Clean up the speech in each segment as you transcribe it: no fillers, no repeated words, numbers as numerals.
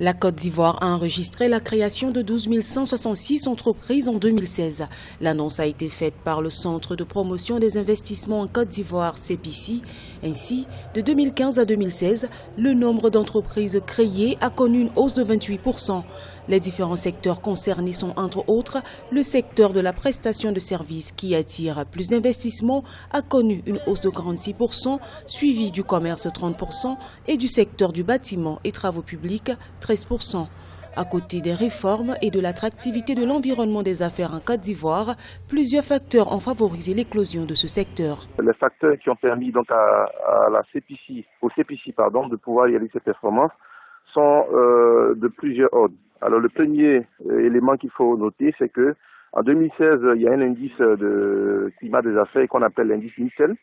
La Côte d'Ivoire a enregistré la création de 12 166 entreprises en 2016. L'annonce a été faite par le Centre de promotion des investissements en Côte d'Ivoire, CPIC. Ainsi, de 2015 à 2016, le nombre d'entreprises créées a connu une hausse de 28%. Les différents secteurs concernés sont entre autres le secteur de la prestation de services qui attire plus d'investissements a connu une hausse de 46%, suivi du commerce 30% et du secteur du bâtiment et travaux publics 13%. À côté des réformes et de l'attractivité de l'environnement des affaires en Côte d'Ivoire, plusieurs facteurs ont favorisé l'éclosion de ce secteur. Les facteurs qui ont permis donc à la CPIC, de pouvoir réaliser ces performances sont de plusieurs ordres. Alors le premier élément qu'il faut noter, c'est que en 2016, il y a un indice de climat des affaires qu'on appelle l'indice NICEL,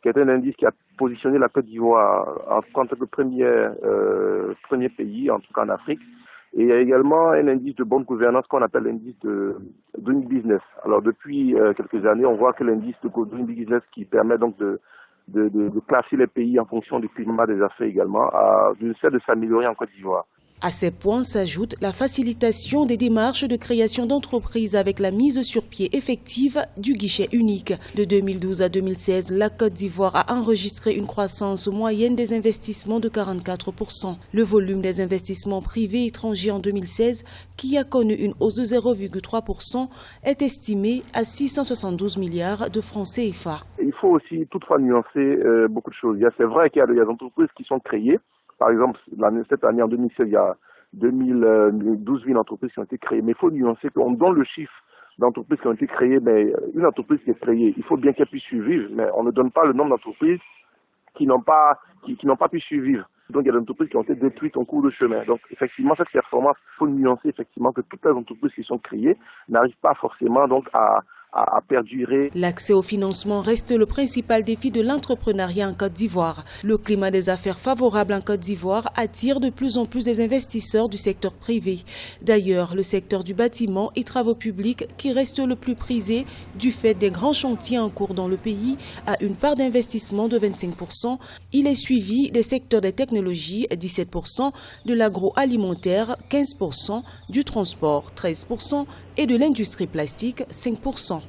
qui est un indice qui a positionné la Côte d'Ivoire en tant que premier pays, en tout cas en Afrique. Et il y a également un indice de bonne gouvernance qu'on appelle l'indice de Doing Business. Alors depuis quelques années, on voit que l'indice de Doing Business qui permet donc de classer les pays en fonction du climat des affaires également, essaie de s'améliorer en Côte d'Ivoire. À ces points s'ajoute la facilitation des démarches de création d'entreprises avec la mise sur pied effective du guichet unique. De 2012 à 2016, la Côte d'Ivoire a enregistré une croissance moyenne des investissements de 44%. Le volume des investissements privés étrangers en 2016, qui a connu une hausse de 0,3%, est estimé à 672 milliards de francs CFA. Il faut aussi toutefois nuancer beaucoup de choses. C'est vrai qu'il y a des entreprises qui sont créées. Par exemple, cette année, en 2016, il y a 12 000 entreprises qui ont été créées. Mais il faut nuancer qu'on donne le chiffre d'entreprises qui ont été créées, mais une entreprise qui est créée, il faut bien qu'elle puisse survivre, mais on ne donne pas le nombre d'entreprises qui n'ont pas pu survivre. Donc il y a des entreprises qui ont été détruites en cours de chemin. Donc effectivement, cette performance, il faut nuancer effectivement que toutes les entreprises qui sont créées n'arrivent pas forcément donc à perdurer. L'accès au financement reste le principal défi de l'entrepreneuriat en Côte d'Ivoire. Le climat des affaires favorable en Côte d'Ivoire attire de plus en plus des investisseurs du secteur privé. D'ailleurs, le secteur du bâtiment et travaux publics, qui reste le plus prisé du fait des grands chantiers en cours dans le pays, a une part d'investissement de 25%. Il est suivi des secteurs des technologies, 17%, de l'agroalimentaire, 15%, du transport, 13%, et de l'industrie plastique, 5%.